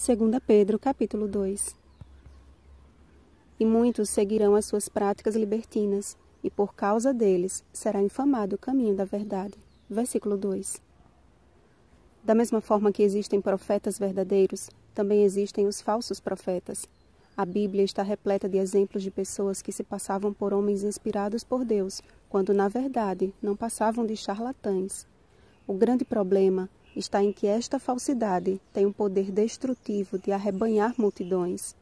2 Pedro, capítulo 2. E muitos seguirão as suas práticas libertinas, e por causa deles será infamado o caminho da verdade. Versículo 2. Da mesma forma que existem profetas verdadeiros, também existem os falsos profetas. A Bíblia está repleta de exemplos de pessoas que se passavam por homens inspirados por Deus, quando na verdade não passavam de charlatães. O grande problema está em que esta falsidade tem um poder destrutivo de arrebanhar multidões.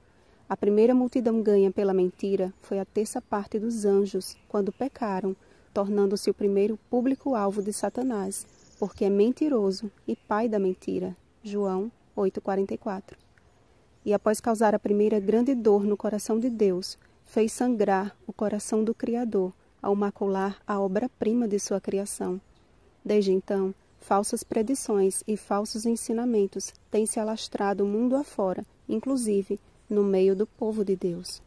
A primeira multidão ganha pela mentira foi a terça parte dos anjos, quando pecaram, tornando-se o primeiro público-alvo de Satanás, porque é mentiroso e pai da mentira. João 8,44. E após causar a primeira grande dor no coração de Deus, fez sangrar o coração do Criador, ao macular a obra-prima de sua criação. Desde então, falsas predições e falsos ensinamentos têm se alastrado mundo afora, inclusive no meio do povo de Deus.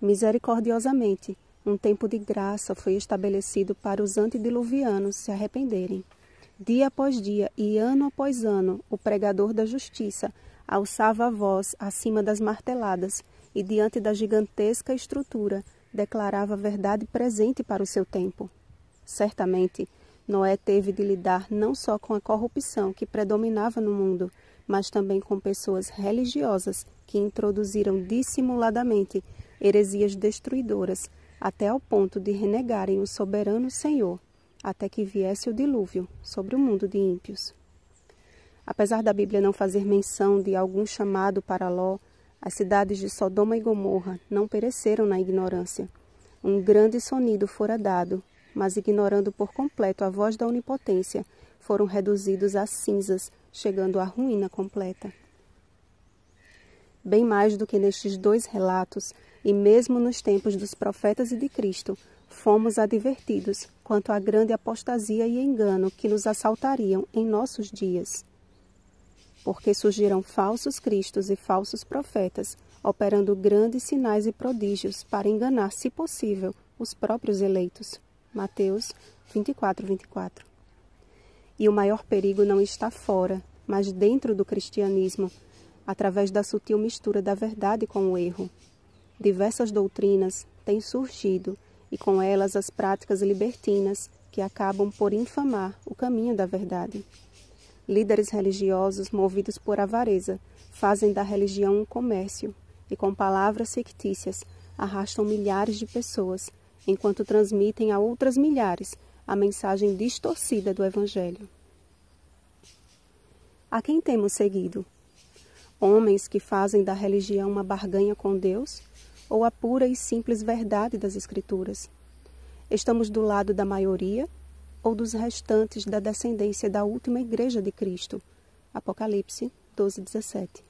Misericordiosamente, um tempo de graça foi estabelecido para os antediluvianos se arrependerem. Dia após dia e ano após ano, o pregador da justiça alçava a voz acima das marteladas e, diante da gigantesca estrutura, declarava a verdade presente para o seu tempo. Certamente, Noé teve de lidar não só com a corrupção que predominava no mundo, mas também com pessoas religiosas que introduziram dissimuladamente heresias destruidoras, até ao ponto de renegarem o soberano Senhor, até que viesse o dilúvio sobre o mundo de ímpios. Apesar da Bíblia não fazer menção de algum chamado para Ló, as cidades de Sodoma e Gomorra não pereceram na ignorância. Um grande sonido fora dado, mas ignorando por completo a voz da onipotência, foram reduzidos a cinzas, chegando à ruína completa. Bem mais do que nestes dois relatos, e mesmo nos tempos dos profetas e de Cristo, fomos advertidos quanto à grande apostasia e engano que nos assaltariam em nossos dias. Porque surgirão falsos cristos e falsos profetas, operando grandes sinais e prodígios para enganar, se possível, os próprios eleitos. Mateus 24:24. E o maior perigo não está fora, mas dentro do cristianismo, através da sutil mistura da verdade com o erro. Diversas doutrinas têm surgido, e com elas as práticas libertinas que acabam por infamar o caminho da verdade. Líderes religiosos movidos por avareza fazem da religião um comércio e com palavras fictícias arrastam milhares de pessoas, enquanto transmitem a outras milhares a mensagem distorcida do Evangelho. A quem temos seguido? Homens que fazem da religião uma barganha com Deus ou a pura e simples verdade das Escrituras? Estamos do lado da maioria ou dos restantes da descendência da última igreja de Cristo? Apocalipse 12:17.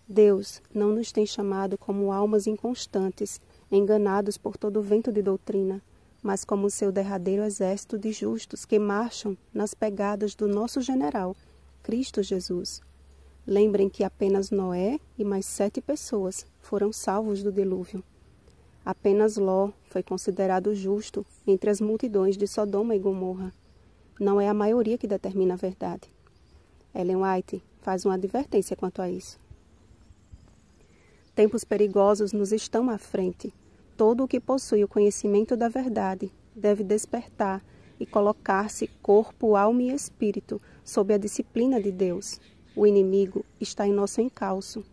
Deus não nos tem chamado como almas inconstantes, enganados por todo vento de doutrina, mas como seu derradeiro exército de justos que marcham nas pegadas do nosso general, Cristo Jesus. Lembrem que apenas Noé e mais 7 pessoas foram salvos do dilúvio. Apenas Ló foi considerado justo entre as multidões de Sodoma e Gomorra. Não é a maioria que determina a verdade. Ellen White faz uma advertência quanto a isso. Tempos perigosos nos estão à frente. Todo o que possui o conhecimento da verdade deve despertar e colocar-se corpo, alma e espírito sob a disciplina de Deus. O inimigo está em nosso encalço.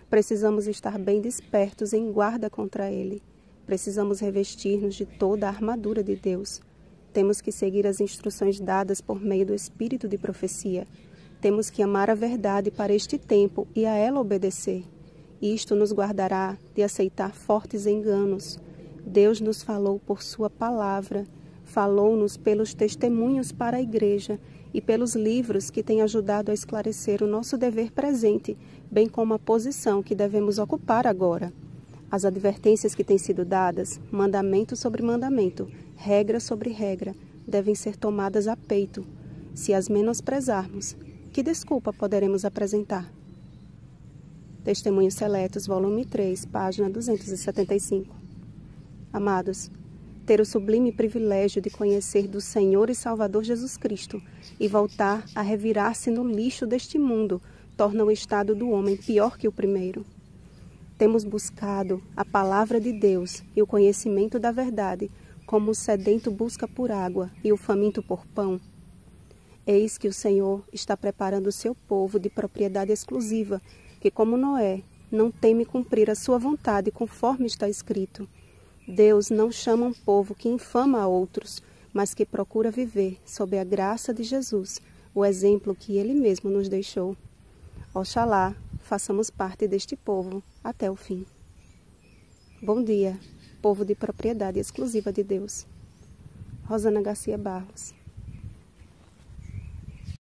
Precisamos estar bem despertos em guarda contra ele. Precisamos revestir-nos de toda a armadura de Deus. Temos que seguir as instruções dadas por meio do espírito de profecia. Temos que amar a verdade para este tempo e a ela obedecer. Isto nos guardará de aceitar fortes enganos. Deus nos falou por sua palavra, falou-nos pelos testemunhos para a igreja e pelos livros que têm ajudado a esclarecer o nosso dever presente, bem como a posição que devemos ocupar agora. As advertências que têm sido dadas, mandamento sobre mandamento, regra sobre regra, devem ser tomadas a peito. Se as menosprezarmos, que desculpa poderemos apresentar? Testemunhos Seletos, volume 3, página 275. Amados, ter o sublime privilégio de conhecer do Senhor e Salvador Jesus Cristo e voltar a revirar-se no lixo deste mundo torna o estado do homem pior que o primeiro. Temos buscado a palavra de Deus e o conhecimento da verdade, como o sedento busca por água e o faminto por pão. Eis que o Senhor está preparando o seu povo de propriedade exclusiva, que, como Noé, não teme cumprir a sua vontade conforme está escrito. Deus não chama um povo que infama a outros, mas que procura viver sob a graça de Jesus, o exemplo que Ele mesmo nos deixou. Oxalá façamos parte deste povo até o fim. Bom dia, povo de propriedade exclusiva de Deus. Rosana Garcia Barros.